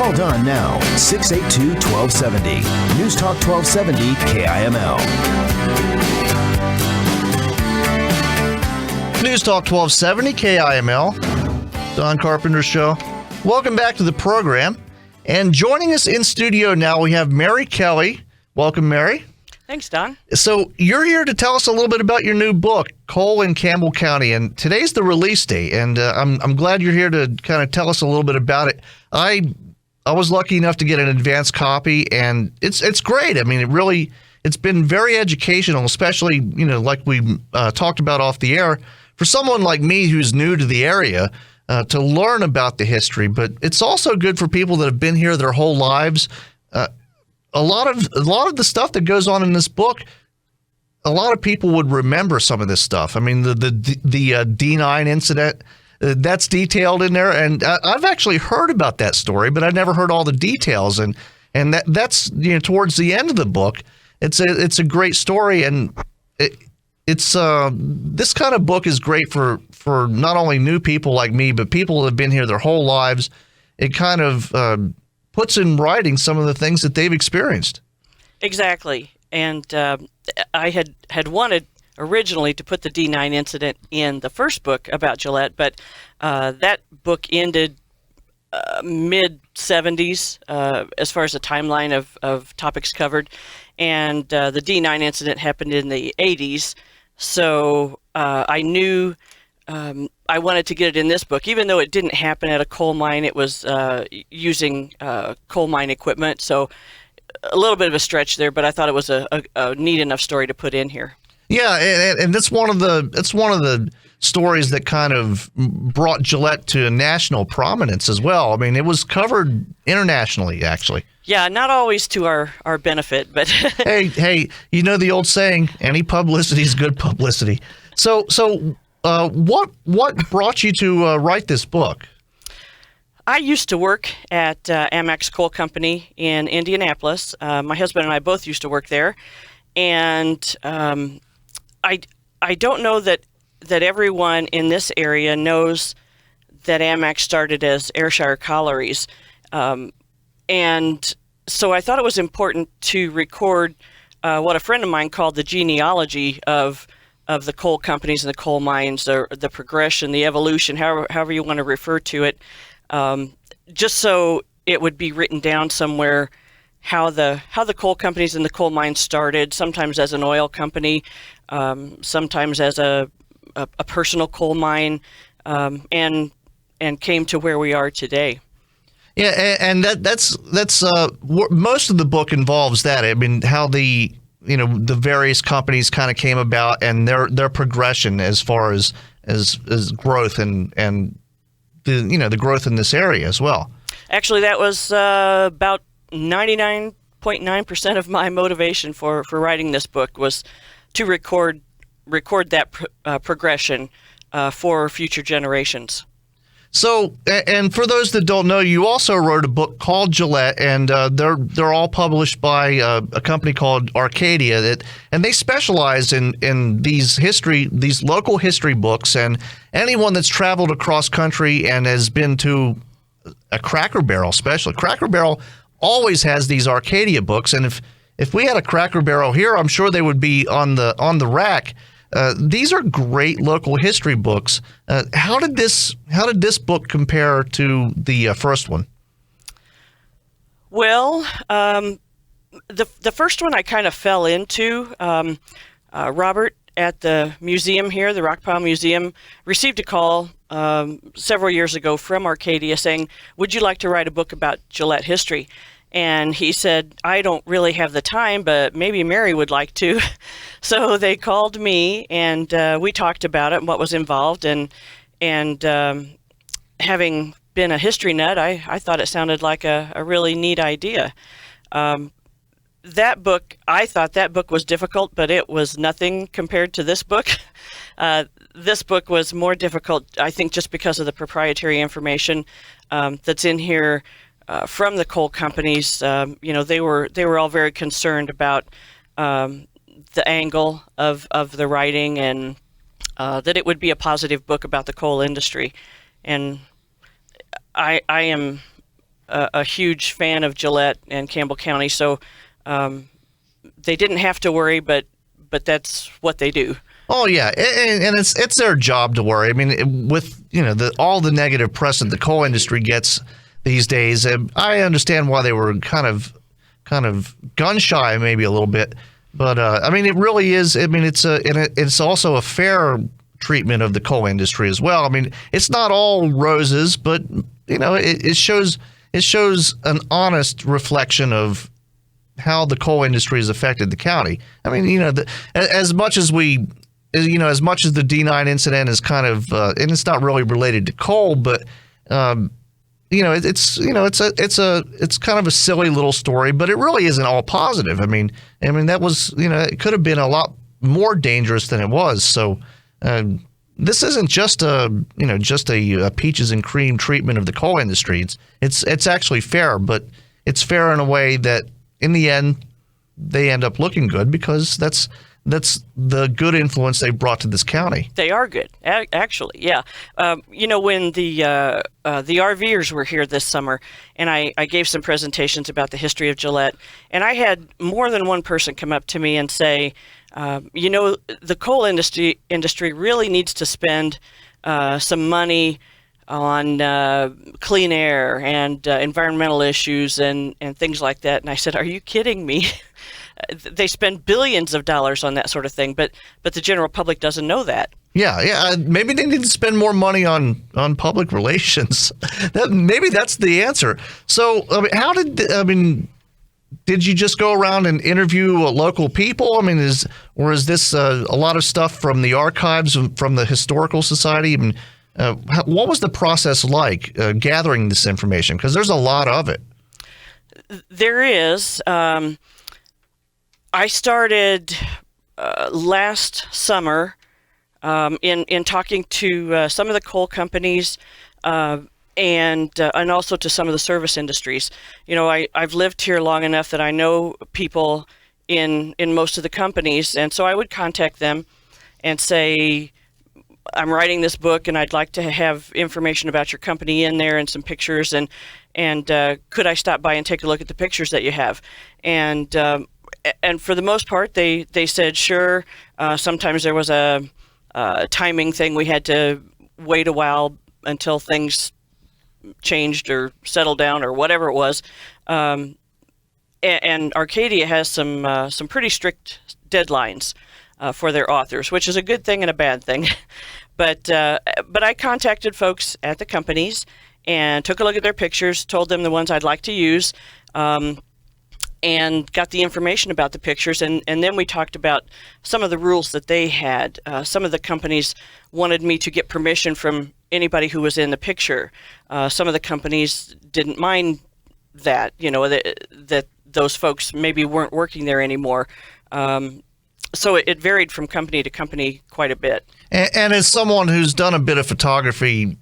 Call Don now, 682-1270. News Talk 1270 KIML. News Talk 1270 KIML. Don Carpenter Show. Welcome back to the program. And joining us in studio now, we have Mary Kelley. Welcome, Mary. Thanks, Don. So you're here to tell us a little bit about your new book, Coal in Campbell County, and today's the release date, and I'm glad you're here to kind of tell us a little bit about it. I was lucky enough to get an advanced copy, and it's great. I mean, it's been very educational, especially, like we talked about off the air, for someone like me who's new to the area, to learn about the history. But it's also good for people that have been here their whole lives. A lot of the stuff that goes on in this book, a lot of people would remember some of this stuff. I mean, the D9 incident, that's detailed in there, and I've actually heard about that story, but I never heard all the details. And that's towards the end of the book. It's a great story, and it's this kind of book is great for not only new people like me, but people that have been here their whole lives. It kind of puts in writing some of the things that they've experienced. Exactly. And I had wanted originally to put the D9 incident in the first book about Gillette, but that book ended mid-'70s as far as the timeline of topics covered, and the D9 incident happened in the '80s. So I knew I wanted to get it in this book, even though it didn't happen at a coal mine. It was using coal mine equipment, so a little bit of a stretch there, but I thought it was a neat enough story to put in here. Yeah, and that's one of the stories that kind of brought Gillette to national prominence as well. I mean, it was covered internationally, actually. Yeah, not always to our benefit, but hey, you know the old saying, any publicity is good publicity. So what brought you to write this book? I used to work at Amex Coal Company in Indianapolis. My husband and I both used to work there, and I don't know that everyone in this area knows that Amex started as Ayrshire Collieries, and so I thought it was important to record what a friend of mine called the genealogy of the coal companies and the coal mines, the progression, the evolution, however you want to refer to it, just so it would be written down somewhere how the coal companies and the coal mines started, sometimes as an oil company, sometimes as a personal coal mine, and came to where we are today. Yeah, and that's most of the book involves that. I mean, how the various companies kind of came about and their progression as far as growth and the growth in this area as well. Actually, that was about 99.9% of my motivation for writing this book was to record that progression for future generations. So, and for those that don't know, you also wrote a book called Gillette, and they're all published by a company called Arcadia, and they specialize in these local history books. And anyone that's traveled across country and has been to a Cracker Barrel, especially Cracker Barrel, always has these Arcadia books. And if we had a Cracker Barrel here, I'm sure they would be on the rack. These are great local history books. How did this book compare to the first one? Well, the first one I kind of fell into. Robert at the museum here, the Rockpile Museum, received a call several years ago from Arcadia saying, "Would you like to write a book about Gillette history?" And he said, "I don't really have the time, but maybe Mary would like to." So they called me, and we talked about it and what was involved. And having been a history nut, I thought it sounded like a really neat idea. That book, I thought that book was difficult, but it was nothing compared to this book. This book was more difficult, I think, just because of the proprietary information that's in here. From the coal companies, they were all very concerned about the angle of the writing, and that it would be a positive book about the coal industry. And I am a huge fan of Gillette and Campbell County, so they didn't have to worry, but that's what they do. Oh yeah, and it's their job to worry. I mean, with all the negative press that the coal industry gets these days, I understand why they were kind of gun shy, maybe a little bit. But I mean, it really is. I mean, it's also a fair treatment of the coal industry as well. I mean, it's not all roses, but it shows an honest reflection of how the coal industry has affected the county. I mean, as much as the D9 incident is kind of, and it's not really related to coal, but it's kind of a silly little story, but it really isn't all positive. I mean that was, it could have been a lot more dangerous than it was. So this isn't just a peaches and cream treatment of the coal industry. It's actually fair, but it's fair in a way that in the end they end up looking good because that's the good influence they brought to this county. They are good, actually, yeah. When the RVers were here this summer, and I gave some presentations about the history of Gillette, and I had more than one person come up to me and say, the coal industry really needs to spend some money on clean air and environmental issues and things like that. And I said, are you kidding me? They spend billions of dollars on that sort of thing, but the general public doesn't know that. Yeah. Maybe they need to spend more money on public relations. Maybe that's the answer. So, did you just go around and interview local people? I mean, is this a lot of stuff from the archives from the Historical Society? I mean, what was the process like gathering this information? Because there's a lot of it. There is. I started last summer in talking to some of the coal companies and also to some of the service industries. I've lived here long enough that I know people in most of the companies, and so I would contact them and say, I'm writing this book and I'd like to have information about your company in there and some pictures, and could I stop by and take a look at the pictures that you have? And for the most part, they said sure. Sometimes there was a timing thing. We had to wait a while until things changed or settled down or whatever it was. And Arcadia has some pretty strict deadlines for their authors, which is a good thing and a bad thing. But I contacted folks at the companies and took a look at their pictures, told them the ones I'd like to use, and got the information about the pictures, and then we talked about some of the rules that they had. Some of the companies wanted me to get permission from anybody who was in the picture. Some of the companies didn't mind that, that those folks maybe weren't working there anymore. So it varied from company to company quite a bit. And as someone who's done a bit of photography,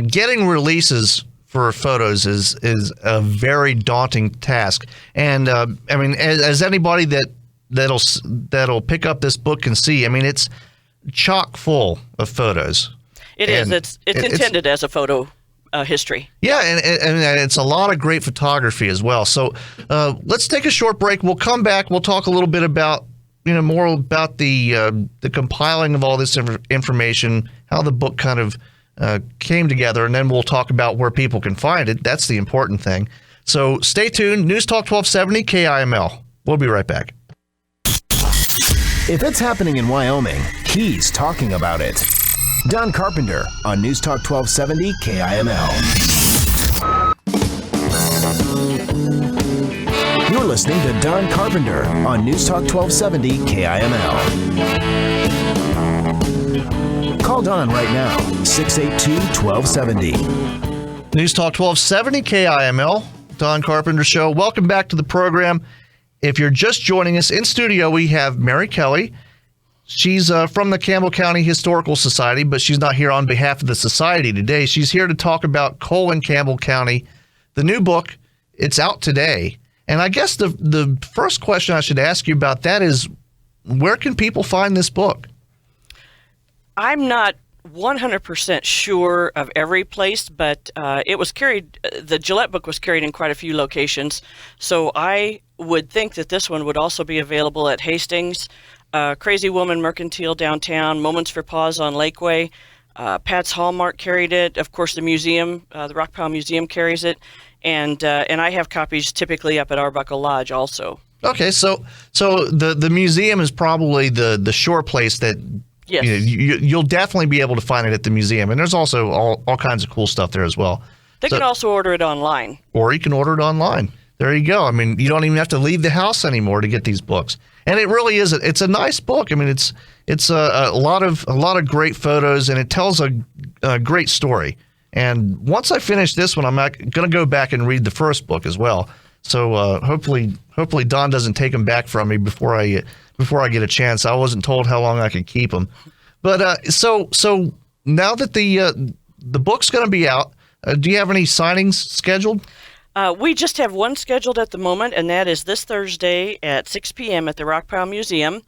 getting releases for photos is a very daunting task. And as anybody that'll pick up this book can see, it's chock full of photos. It's intended as a photo history. Yeah, and it's a lot of great photography as well. So let's take a short break. We'll come back. We'll talk a little bit about more about the compiling of all this information, how the book kind of came together, and then we'll talk about where people can find it. That's the important thing. So stay tuned. News Talk 1270 KIML. We'll be right back. If it's happening in Wyoming, he's talking about it. Don Carpenter on News Talk 1270 KIML. You're listening to Don Carpenter on News Talk 1270 KIML. Call Don right now, 682-1270. News Talk 1270 KIML, Don Carpenter Show. Welcome back to the program. If you're just joining us in studio, we have Mary Kelley. She's from the Campbell County Historical Society, but she's not here on behalf of the society today. She's here to talk about coal in Campbell County. The new book, it's out today. And I guess the first question I should ask you about that is, where can people find this book? I'm not 100% sure of every place, but it was carried, the Gillette book was carried in quite a few locations. So I would think that this one would also be available at Hastings, Crazy Woman Mercantile downtown, Moments for Pause on Lakeway, Pat's Hallmark carried it. Of course, the museum, the Rockpile Museum carries it. And I have copies typically up at Arbuckle Lodge also. Okay, so the museum is probably the sure place that Yes. you'll definitely be able to find it at the museum, and there's also all kinds of cool stuff there as well. They can also order it online. Or you can order it online. There you go. I mean, you don't even have to leave the house anymore to get these books, and it really is. It's a nice book. I mean, it's a lot of great photos, and it tells a great story. And once I finish this one, I'm going to go back and read the first book as well. So hopefully Don doesn't take them back from me before I get a chance. I wasn't told how long I could keep them. But so now that the book's going to be out, do you have any signings scheduled? We just have one scheduled at the moment, and that is this Thursday at 6 p.m. at the Rockpile Museum.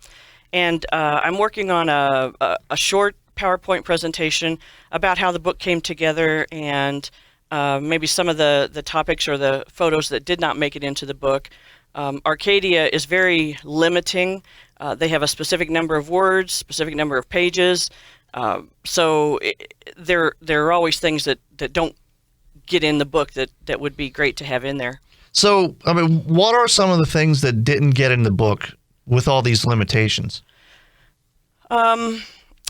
And I'm working on a short PowerPoint presentation about how the book came together and maybe some of the topics or the photos that did not make it into the book. Arcadia is very limiting. They have a specific number of words, specific number of pages. So there are always things that don't get in the book that would be great to have in there. So, I mean, what are some of the things that didn't get in the book with all these limitations?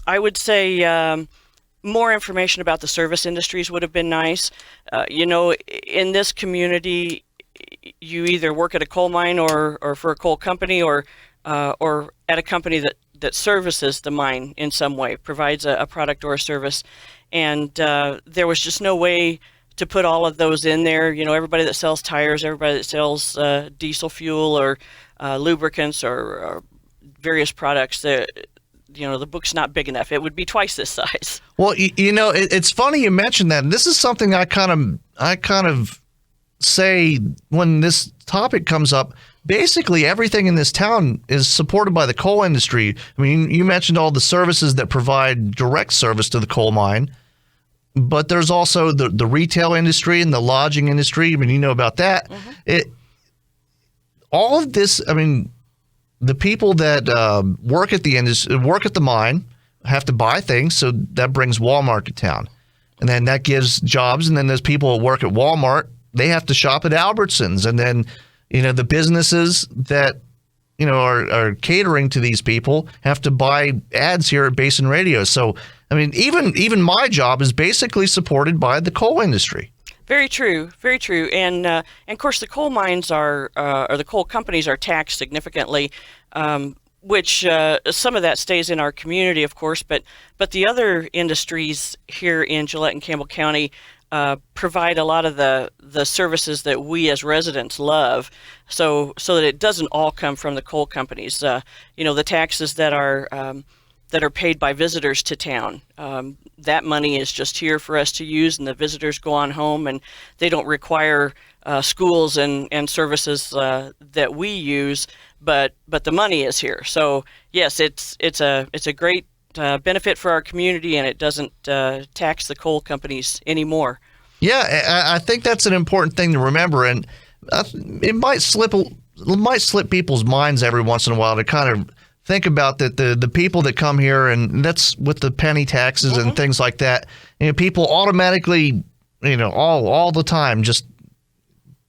I would say more information about the service industries would have been nice. In this community, you either work at a coal mine or for a coal company or at a company that services the mine in some way, provides a product or a service. And there was just no way to put all of those in there. Everybody that sells tires, everybody that sells diesel fuel or lubricants or various products, the book's not big enough. It would be twice this size. Well, it's funny you mentioned that. And this is something I kind of say when this topic comes up. Basically, everything in this town is supported by the coal industry. I mean, you mentioned all the services that provide direct service to the coal mine, but there's also the retail industry and the lodging industry. I mean, you know about that. Mm-hmm. All of this, I mean, the people that work at the mine have to buy things, so that brings Walmart to town. And then that gives jobs, and then there's people that work at Walmart, they have to shop at Albertsons, and then the businesses that are catering to these people have to buy ads here at Basin Radio. So I mean, even my job is basically supported by the coal industry. Very true, very true. And of course, the coal mines or the coal companies are taxed significantly, which some of that stays in our community, of course, but the other industries here in Gillette and Campbell County provide a lot of the services that we as residents love, so that it doesn't all come from the coal companies. The taxes that are paid by visitors to town, that money is just here for us to use, and the visitors go on home, and they don't require schools and services that we use, but the money is here. So yes, it's a great benefit for our community, and it doesn't tax the coal companies anymore. Yeah, I think that's an important thing to remember, and it might slip people's minds every once in a while to kind of think about that the people that come here, and that's with the penny taxes and things like that. People automatically, all the time just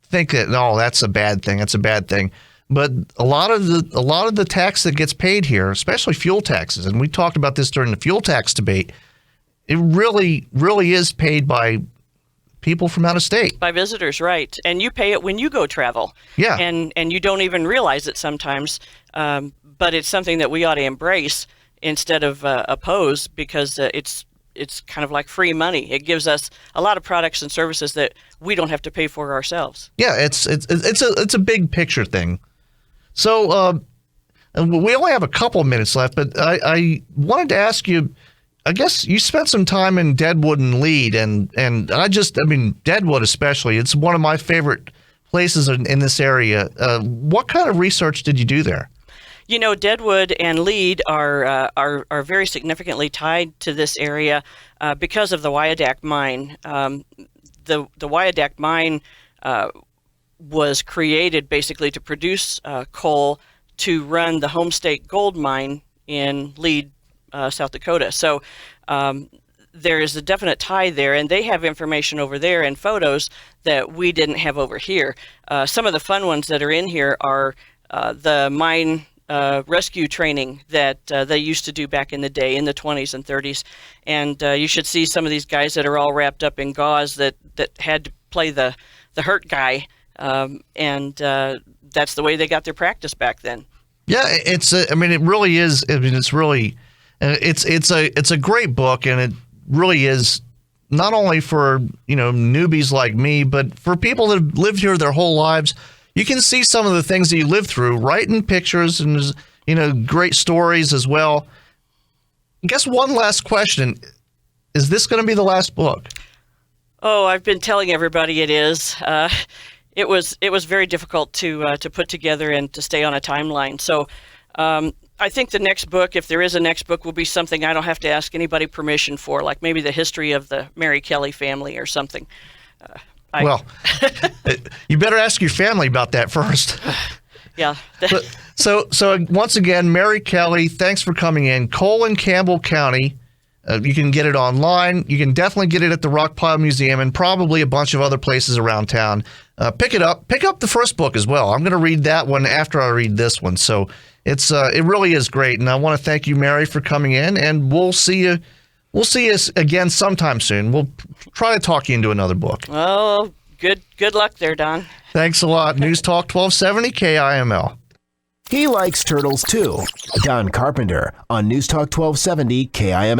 think that that's a bad thing. That's a bad thing. But a lot of the tax that gets paid here, especially fuel taxes, and we talked about this during the fuel tax debate, it really is paid by people from out of state. By visitors, right. And you pay it when you go travel. Yeah. And you don't even realize it sometimes. But it's something that we ought to embrace instead of oppose, because it's kind of like free money. It gives us a lot of products and services that we don't have to pay for ourselves. Yeah, it's a big picture thing. So we only have a couple of minutes left, but I wanted to ask you, I guess you spent some time in Deadwood and Lead, and Deadwood especially, it's one of my favorite places in this area. What kind of research did you do there? Deadwood and Lead are very significantly tied to this area because of the Wyandotte mine. The Wyandotte mine was created basically to produce coal to run the Homestake gold mine in Lead, South Dakota. So there is a definite tie there, and they have information over there and photos that we didn't have over here. Some of the fun ones that are in here are the mine rescue training that they used to do back in the day in the 20s and 30s. And you should see some of these guys that are all wrapped up in gauze that had to play the hurt guy. And that's the way they got their practice back then. Yeah, it really is. It's a great book, and it really is not only for, newbies like me, but for people that have lived here their whole lives. You can see some of the things that you lived through right in pictures, and great stories as well. I guess one last question. Is this going to be the last book? Oh, I've been telling everybody it is. It was very difficult to put together and to stay on a timeline. So I think the next book, if there is a next book, will be something I don't have to ask anybody permission for, like maybe the history of the Mary Kelley family or something. Well, you better ask your family about that first. Yeah. So once again, Mary Kelley, thanks for coming in. Cole in Campbell County. You can get it online. You can definitely get it at the Rockpile Museum and probably a bunch of other places around town. Pick it up. Pick up the first book as well. I'm going to read that one after I read this one. So it really is great. And I want to thank you, Mary, for coming in. And we'll see you. We'll see you again sometime soon. We'll try to talk you into another book. Oh, good luck there, Don. Thanks a lot. News Talk 1270 KIML. He likes turtles too. Don Carpenter on News Talk 1270 KIML.